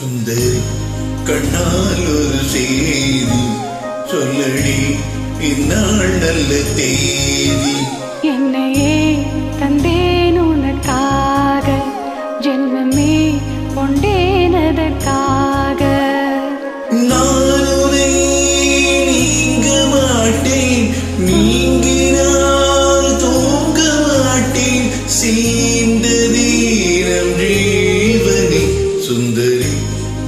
சுந்தரி கண்ணால் ஒரு செய்தி சொல்லடி, இந்நாள் நல்ல தேதி. என்னையே தந்தேன் உனக்காக, ஜென்மமே கொண்டேனதற்காக. நானுரை நீங்க மாட்டேன், நீங்கினால் தூங்க மாட்டேன். சீந்த தீரம் ஜீவனி. சுந்தரி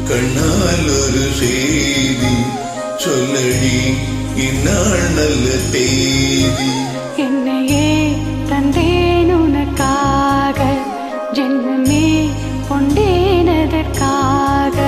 கண்ணால் ஒரு செய்தி சொல்லடி, இந்நாள் நல்ல தேதி. என்னையே தந்தேன் உனக்காக, ஜென்மமே கொண்டேனதற்காக.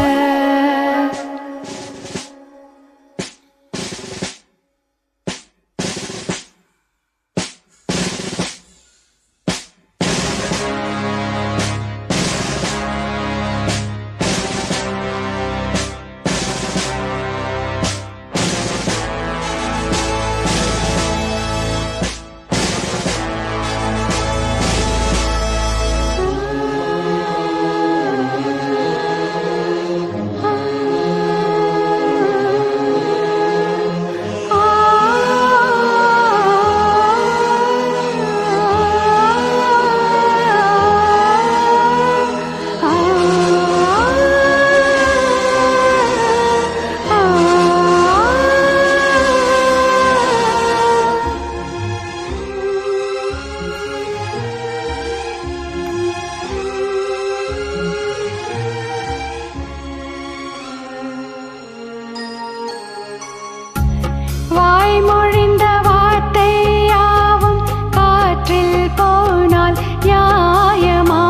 வாய்மொழிந்த வார்த்தை யாவும் காற்றில் போனால் நியாயமா?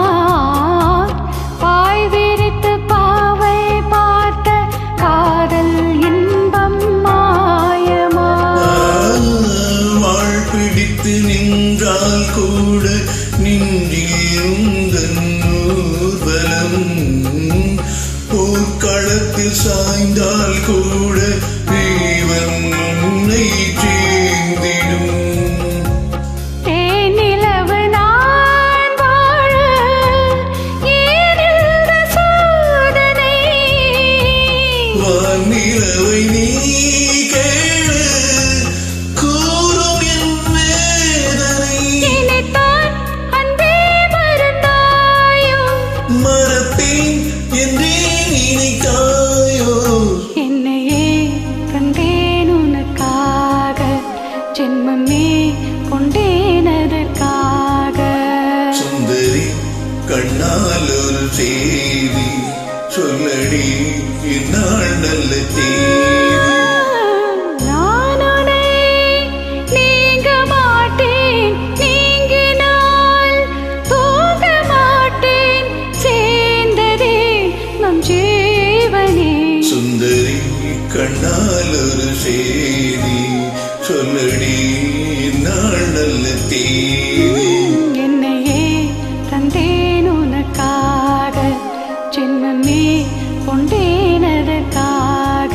பாய் விரித்து பாவை பார்த்த காதல் இன்பம் மாயமா? வாழ் பிடித்து நின்றால் கூட நின்றிருந்தன் ஊர்வலம். போர்க்களத்தில் சாய்ந்தால் கூட ஜீவன் உன்னை சேர்ந்திடும். தேனிலவு நான் வாழ ஏனிந்த சோதனை? வானிலவை நீ கேளு, கூறும் என் வேதனை. நினைத்தான் அன்பே மறந்தாயோ? மறப்பேன் என்றே நினைத்தாயோ? என்னையே தந்தேன் உனக்காக, ஜென்மமே கொண்டேனதற்காக. சுந்தரி கண்ணால் ஒரு செய்தி சொல்லடி, இந்நாள் நல்ல தேதி. நான் உன்னை நீங்க மாட்டேன், நீங்கினால் தூங்க மாட்டேன். சேர்ந்ததே நம் ஜீவனே. சுந்தரி கண்ணால் ஒரு செய்தி சொல்லடி, இந்நாள் நல்ல தேதி. என்னையே தந்தேன் உனக்காக, ஜென்மமே கொண்டேனதற்காக.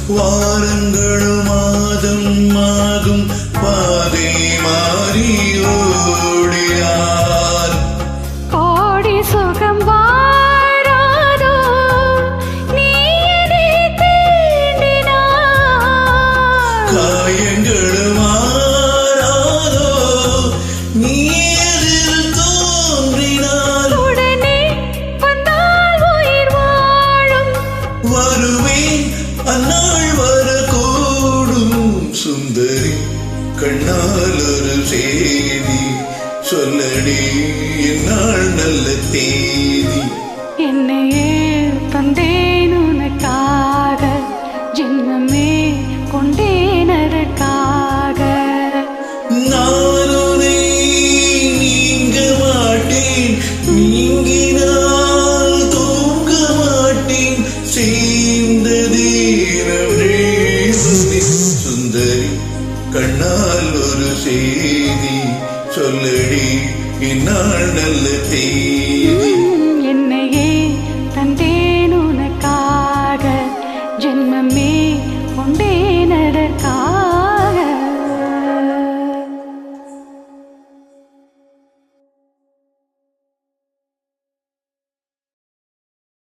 வாரங்களும் மாதம் ஆகும் பாதை மாறி ஓடினார். கோடி சுகம் வாராதோ நீ என்னை தீண்டினாய். காயங்களும் மாறாதோ நீ எதில் தோன்றினார். உடனே வந்தால் உயிர் வாழும். வருவேன் அந்நாள் வரக்கூடும். சுந்தரி கண்ணால் ஒரு செய்தி சொல்லடி என்னால் நல்ல தேதி. என்னையே தந்தேன் உனக்காக ஜென்மமே கொண்டேன் அதற்காக. நான் உன்னை நீங்க மாட்டேன், நீங்கினால் தூங்க மாட்டேன். சேர்ந்ததே நன்றே சுந்தரி. சுந்தரி கண்ணால் ஒரு செய்தி சொல்லடி என்னால் நல்ல தேதி. என்னையே தந்தேன் உனக்காக ஜென்மமே கொண்டேன்